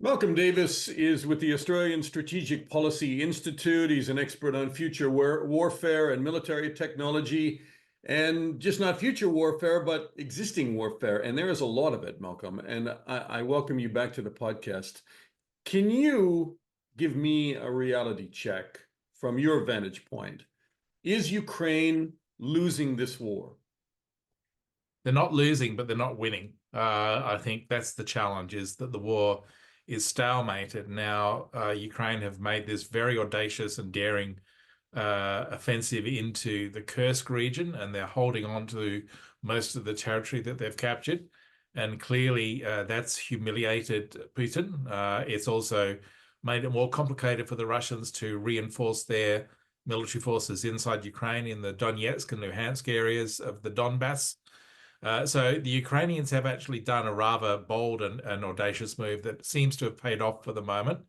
Malcolm Davis is with the Australian Strategic Policy Institute. He's an expert on future warfare and military technology, and just not future warfare, but existing warfare. And there is a lot of it, Malcolm. And I welcome you back to the podcast. Can you give me a reality check from your vantage point? Is Ukraine losing this war? They're not losing, but they're not winning. I think that's the challenge, is that the war is stalemated. Now, Ukraine have made this very audacious and daring offensive into the Kursk region, and they're holding on to most of the territory that they've captured. And clearly, that's humiliated Putin. It's also made it more complicated for the Russians to reinforce their military forces inside Ukraine in the Donetsk and Luhansk areas of the Donbass. So the Ukrainians have actually done a rather bold and audacious move that seems to have paid off for the moment.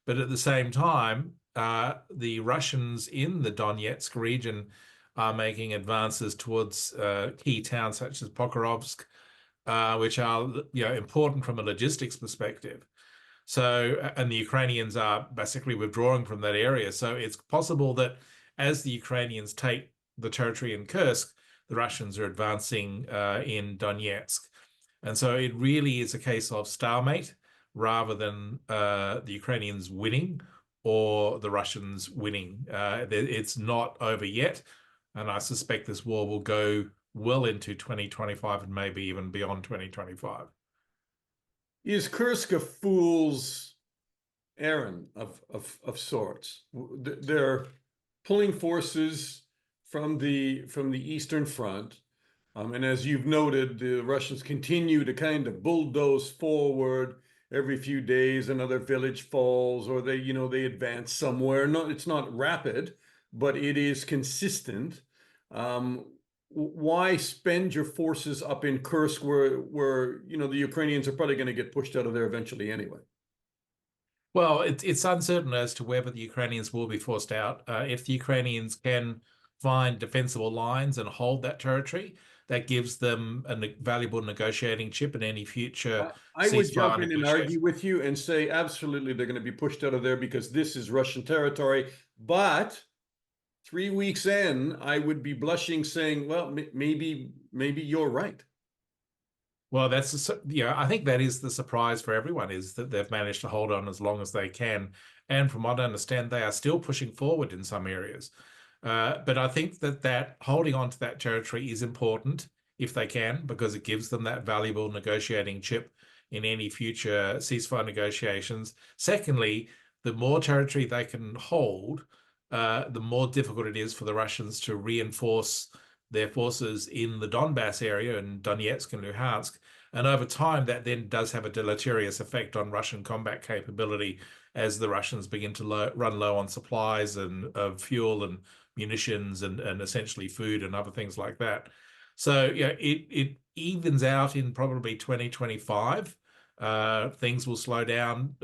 But at the same time, the Russians in the Donetsk region are making advances towards key towns such as Pokrovsk, which are important from a logistics perspective. So, and the Ukrainians are basically withdrawing from that area. So it's possible that as the Ukrainians take the territory in Kursk, the Russians are advancing in Donetsk. And so it really is a case of stalemate rather than the Ukrainians winning or the Russians winning. It's not over yet. And I suspect this war will go well into 2025 and maybe even beyond 2025. Is Kursk a fool's errand of sorts? They're pulling forces from the Eastern Front, and as you've noted, the Russians continue to kind of bulldoze forward. Every few days, another village falls, or they advance somewhere. No, it's not rapid, but it is consistent. Why spend your forces up in Kursk where the Ukrainians are probably going to get pushed out of there eventually anyway? Well, it's uncertain as to whether the Ukrainians will be forced out. If the Ukrainians can find defensible lines and hold that territory, that gives them a valuable negotiating chip in any future I would ceasefire jump in and negotiation. argue with you and say absolutely they're going to be pushed out of there because this is Russian territory. But 3 weeks in, I would be blushing saying, well, maybe you're right. Well, I think that is the surprise for everyone, is that they've managed to hold on as long as they can. And from what I understand, they are still pushing forward in some areas. But I think that holding on to that territory is important if they can, because it gives them that valuable negotiating chip in any future ceasefire negotiations. Secondly, the more territory they can hold, the more difficult it is for the Russians to reinforce their forces in the Donbass area and Donetsk and Luhansk. And over time, that then does have a deleterious effect on Russian combat capability as the Russians begin to run low on supplies and of fuel and munitions and essentially food and other things like that. So yeah, it evens out in probably 2025. Things will slow down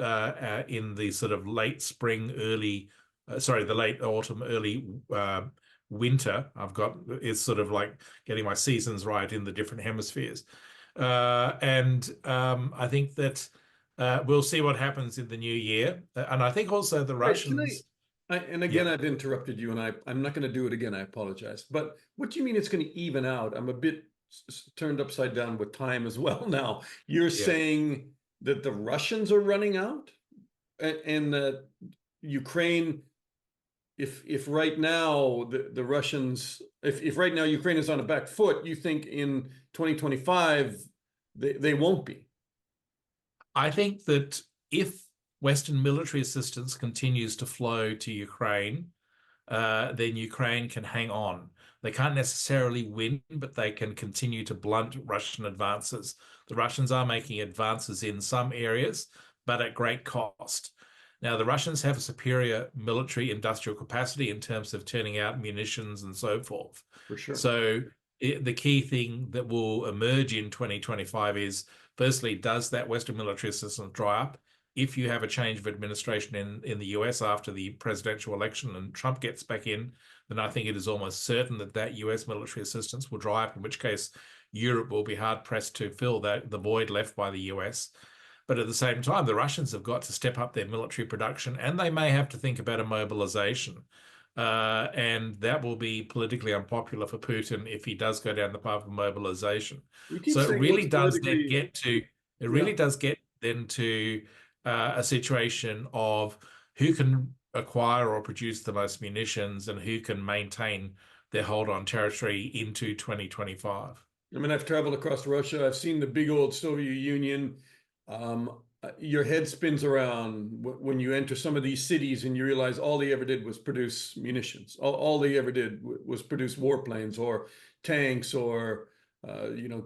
in the sort of late spring, the late autumn, early winter. It's sort of like getting my seasons right in the different hemispheres. I think that we'll see what happens in the new year. And I think also the Russians. And again, I've interrupted you, and I'm not going to do it again. I apologize. But what do you mean it's going to even out? I'm a bit turned upside down with time as well now. You're saying that the Russians are running out, and that Ukraine, if right now the Russians, if right now Ukraine is on a back foot, you think in 2025 they won't be? I think that if Western military assistance continues to flow to Ukraine, then Ukraine can hang on. They can't necessarily win, but they can continue to blunt Russian advances. The Russians are making advances in some areas, but at great cost. Now, the Russians have a superior military industrial capacity in terms of turning out munitions and so forth. For sure. So the key thing that will emerge in 2025 is, firstly, does that Western military assistance dry up? If you have a change of administration in the US after the presidential election and Trump gets back in, then I think it is almost certain that US military assistance will dry up, in which case Europe will be hard pressed to fill the void left by the US. But at the same time, the Russians have got to step up their military production, and they may have to think about a mobilization. And that will be politically unpopular for Putin if he does go down the path of mobilization. You keep So it saying really what's does then politically, yeah. get then to a situation of who can acquire or produce the most munitions and who can maintain their hold on territory into 2025. I mean, I've traveled across Russia. I've seen the big old Soviet Union. Your head spins around when you enter some of these cities and you realize all they ever did was produce munitions. All they ever did was produce warplanes or tanks or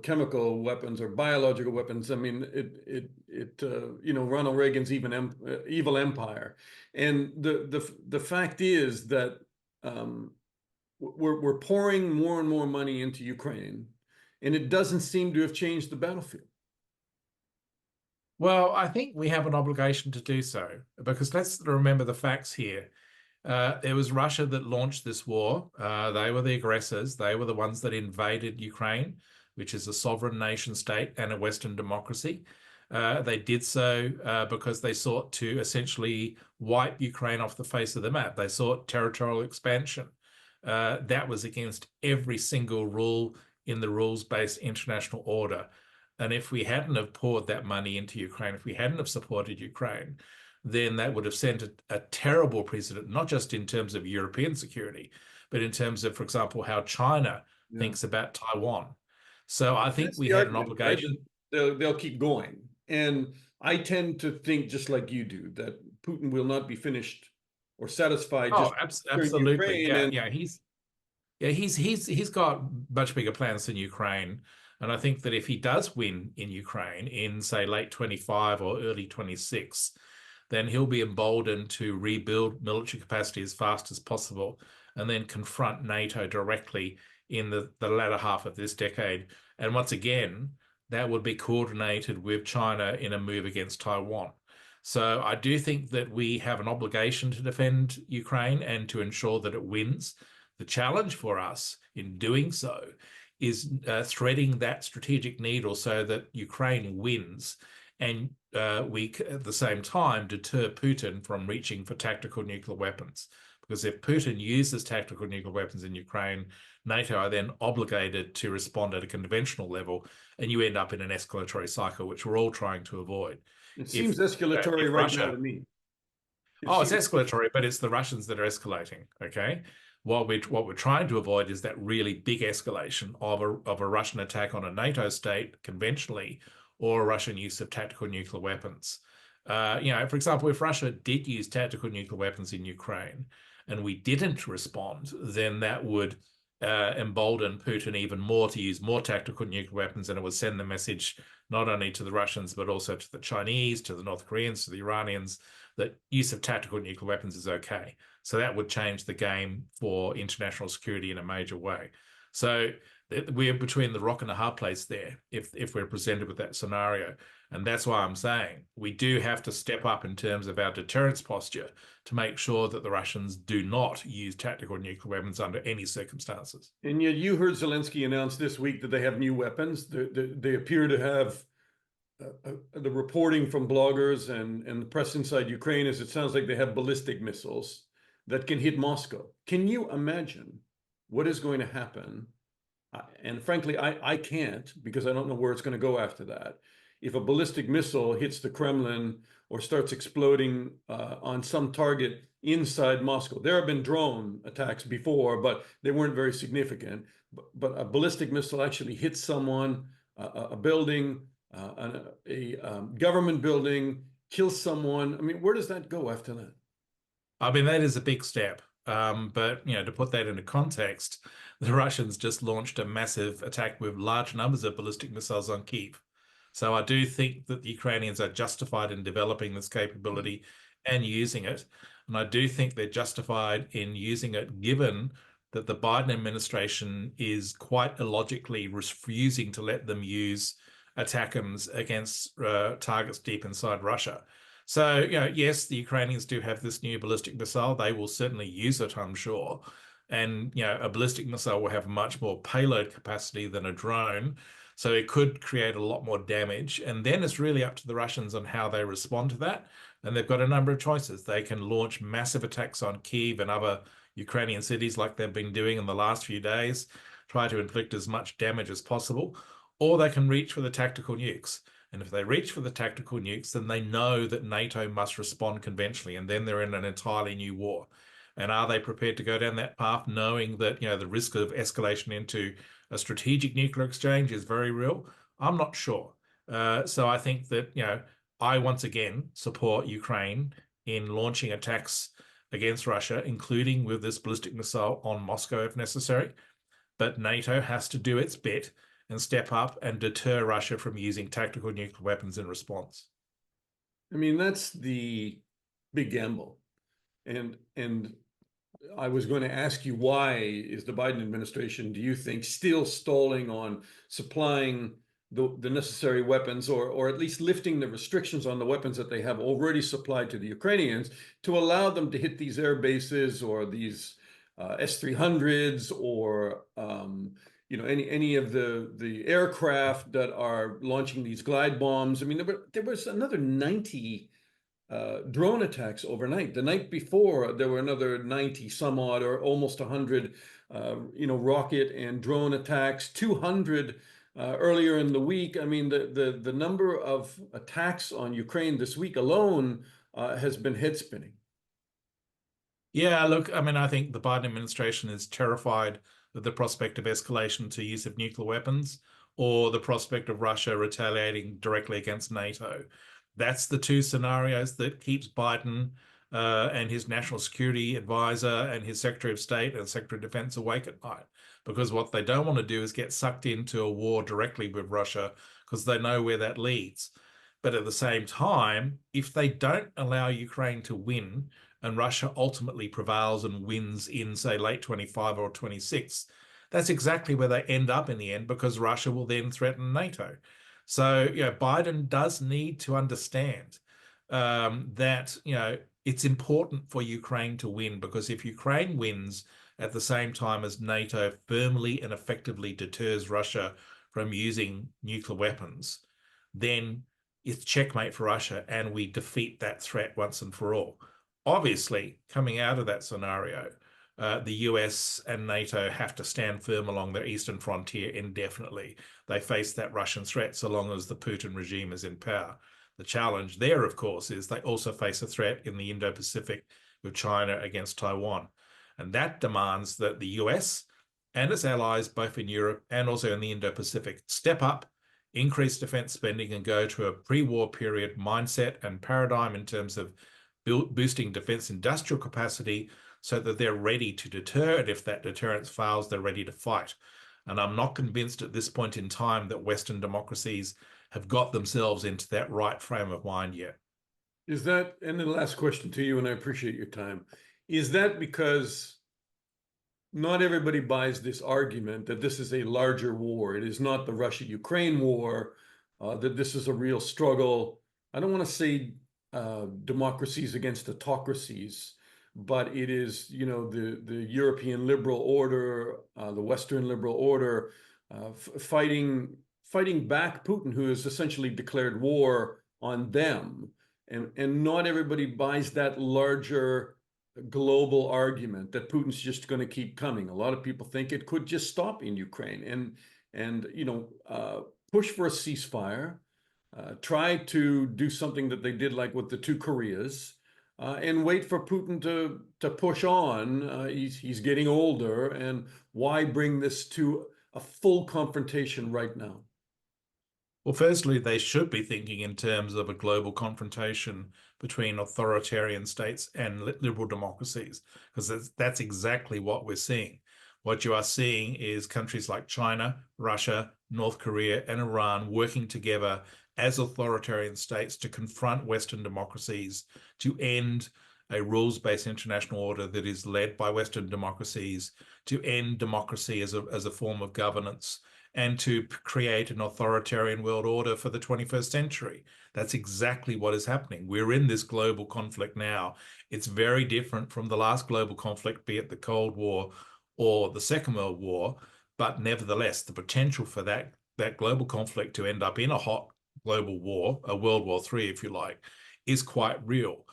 chemical weapons or biological weapons. I mean, Ronald Reagan's evil empire, and the fact is that we're pouring more and more money into Ukraine, and it doesn't seem to have changed the battlefield. Well, I think we have an obligation to do so because let's remember the facts here. It was Russia that launched this war. They were the aggressors. They were the ones that invaded Ukraine, which is a sovereign nation state and a Western democracy. They did so because they sought to essentially wipe Ukraine off the face of the map. They sought territorial expansion. That was against every single rule in the rules-based international order. And if we hadn't have poured that money into Ukraine, if we hadn't have supported Ukraine, then that would have sent a terrible precedent, not just in terms of European security, but in terms of, for example, how China thinks about Taiwan. So I think That's we the had an argument, right? obligation. They'll keep going. And I tend to think, just like you do, that Putin will not be finished or satisfied Oh, just during absolutely. Ukraine. Yeah, And yeah. He's got much bigger plans than Ukraine. And I think that if he does win in Ukraine in, say, late 25 or early 26, then he'll be emboldened to rebuild military capacity as fast as possible and then confront NATO directly in the latter half of this decade. And once again, that would be coordinated with China in a move against Taiwan. So I do think that we have an obligation to defend Ukraine and to ensure that it wins. The challenge for us in doing so is threading that strategic needle so that Ukraine wins and we, at the same time, deter Putin from reaching for tactical nuclear weapons. Because if Putin uses tactical nuclear weapons in Ukraine, NATO are then obligated to respond at a conventional level, and you end up in an escalatory cycle, which we're all trying to avoid. it seems escalatory If right now Russia to me. Oh, it's escalatory, but it's the Russians that are escalating. Okay, what we're trying to avoid is that really big escalation of a Russian attack on a NATO state conventionally, or a Russian use of tactical nuclear weapons. For example, if Russia did use tactical nuclear weapons in Ukraine and we didn't respond, then that would embolden Putin even more to use more tactical nuclear weapons, and it would send the message not only to the Russians but also to the Chinese, to the North Koreans, to the Iranians, that use of tactical nuclear weapons is okay. So that would change the game for international security in a major way. So we're between the rock and a hard place there if we're presented with that scenario. And that's why I'm saying we do have to step up in terms of our deterrence posture to make sure that the Russians do not use tactical nuclear weapons under any circumstances. And yet you heard Zelensky announce this week that they have new weapons. They appear to have the reporting from bloggers and the press inside Ukraine is it sounds like they have ballistic missiles that can hit Moscow. Can you imagine what is going to happen? And frankly, I can't, because I don't know where it's going to go after that. If a ballistic missile hits the Kremlin or starts exploding on some target inside Moscow. There have been drone attacks before, but they weren't very significant. But a ballistic missile actually hits someone, a building, a government building, kills someone. I mean, where does that go after that? I mean, that is a big step. But to put that into context, the Russians just launched a massive attack with large numbers of ballistic missiles on Kyiv. So I do think that the Ukrainians are justified in developing this capability and using it. And I do think they're justified in using it, given that the Biden administration is quite illogically refusing to let them use ATACMS against targets deep inside Russia. So, yes, the Ukrainians do have this new ballistic missile. They will certainly use it, I'm sure. And, a ballistic missile will have much more payload capacity than a drone. So it could create a lot more damage. And then it's really up to the Russians on how they respond to that. And they've got a number of choices. They can launch massive attacks on Kyiv and other Ukrainian cities like they've been doing in the last few days, try to inflict as much damage as possible, or they can reach for the tactical nukes. And if they reach for the tactical nukes, then they know that NATO must respond conventionally, and then they're in an entirely new war. And are they prepared to go down that path, knowing that, the risk of escalation into a strategic nuclear exchange is very real? I'm not sure. So I think that, I once again support Ukraine in launching attacks against Russia, including with this ballistic missile on Moscow if necessary. But NATO has to do its bit and step up and deter Russia from using tactical nuclear weapons in response. I mean, that's the big gamble. And I was going to ask you, why is the Biden administration, do you think, still stalling on supplying the necessary weapons, or at least lifting the restrictions on the weapons that they have already supplied to the Ukrainians, to allow them to hit these air bases or these S-300s, or any of the aircraft that are launching these glide bombs? I mean, there was another 90 drone attacks overnight. The night before, there were another 90 some odd, or almost 100, rocket and drone attacks, 200 earlier in the week. I mean, the number of attacks on Ukraine this week alone has been head spinning. Yeah, look, I mean, I think the Biden administration is terrified of the prospect of escalation to use of nuclear weapons, or the prospect of Russia retaliating directly against NATO. That's the two scenarios that keeps Biden and his national security advisor and his Secretary of State and Secretary of Defense awake at night. Because what they don't want to do is get sucked into a war directly with Russia, because they know where that leads. But at the same time, if they don't allow Ukraine to win, and Russia ultimately prevails and wins in, say, late 25 or 26, that's exactly where they end up in the end, because Russia will then threaten NATO. So, Biden does need to understand that, it's important for Ukraine to win, because if Ukraine wins at the same time as NATO firmly and effectively deters Russia from using nuclear weapons, then it's checkmate for Russia, and we defeat that threat once and for all. Obviously, coming out of that scenario, the US and NATO have to stand firm along their eastern frontier indefinitely. They face that Russian threat so long as the Putin regime is in power. The challenge there, of course, is they also face a threat in the Indo-Pacific with China against Taiwan. And that demands that the US and its allies, both in Europe and also in the Indo-Pacific, step up, increase defense spending, and go to a pre-war period mindset and paradigm in terms of boosting defense industrial capacity, so that they're ready to deter, and if that deterrence fails, they're ready to fight. And I'm not convinced at this point in time that Western democracies have got themselves into that right frame of mind yet. Is that, and the last question to you, and I appreciate your time, is that because not everybody buys this argument that this is a larger war? It is not the Russia-Ukraine war, that this is a real struggle. I don't want to say democracies against autocracies, but it is, the European liberal order, the Western liberal order, fighting back Putin, who has essentially declared war on them. And not everybody buys that larger global argument that Putin's just going to keep coming. A lot of people think it could just stop in Ukraine, and push for a ceasefire, try to do something that they did like with the two Koreas, and wait for Putin to push on. He's getting older, and why bring this to a full confrontation right now? Well, firstly, they should be thinking in terms of a global confrontation between authoritarian states and liberal democracies, because that's exactly what we're seeing. What you are seeing is countries like China, Russia, North Korea, and Iran working together as authoritarian states to confront Western democracies, to end a rules-based international order that is led by Western democracies, to end democracy as a form of governance, and to create an authoritarian world order for the 21st century. That's exactly what is happening. We're in this global conflict now. It's very different from the last global conflict, be it the Cold War or the Second World War, but nevertheless, the potential for that that global conflict to end up in a hot global war, a World War III, if you like, is quite real.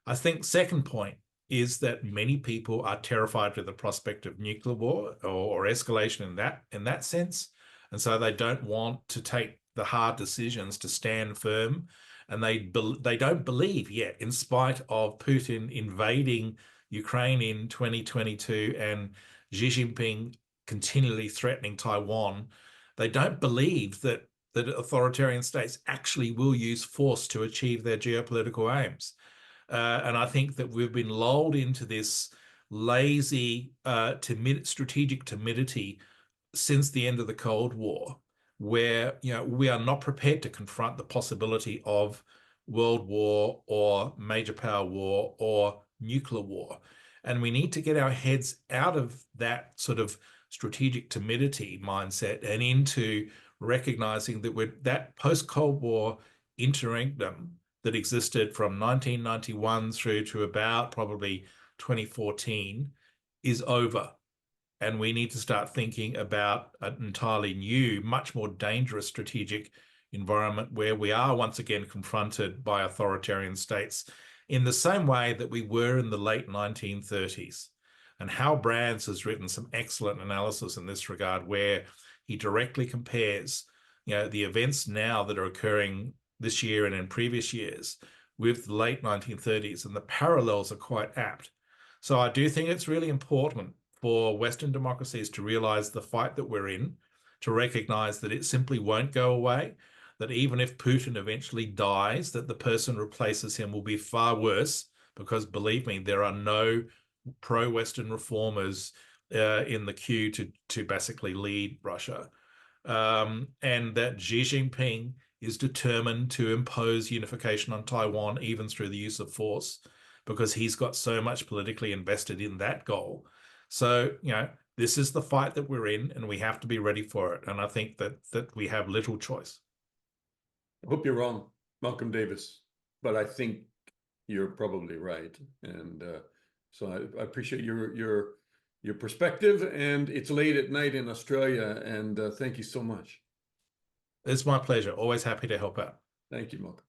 I think second point is that many people are terrified with the prospect of nuclear war or escalation in that sense. And so they don't want to take the hard decisions to stand firm. And they don't believe yet, in spite of Putin invading Ukraine in 2022 and Xi Jinping continually threatening Taiwan, they don't believe that authoritarian states actually will use force to achieve their geopolitical aims. And I think that we've been lulled into this lazy, strategic timidity since the end of the Cold War, where we are not prepared to confront the possibility of world war or major power war or nuclear war. And we need to get our heads out of that sort of strategic timidity mindset and into recognizing that that post-Cold War interregnum that existed from 1991 through to about probably 2014 is over. And we need to start thinking about an entirely new, much more dangerous strategic environment where we are once again confronted by authoritarian states in the same way that we were in the late 1930s. And Hal Brands has written some excellent analysis in this regard, where he directly compares, the events now that are occurring this year and in previous years with the late 1930s, and the parallels are quite apt. So I do think it's really important for Western democracies to realize the fight that we're in, to recognize that it simply won't go away, that even if Putin eventually dies, that the person replaces him will be far worse, because believe me, there are no pro-Western reformers in the queue to basically lead Russia. And that Xi Jinping is determined to impose unification on Taiwan, even through the use of force, because he's got so much politically invested in that goal. So, this is the fight that we're in, and we have to be ready for it. And I think that we have little choice. I hope you're wrong, Malcolm Davis, but I think you're probably right. And so I appreciate your perspective. And it's late at night in Australia. And thank you so much. It's my pleasure. Always happy to help out. Thank you, Malcolm.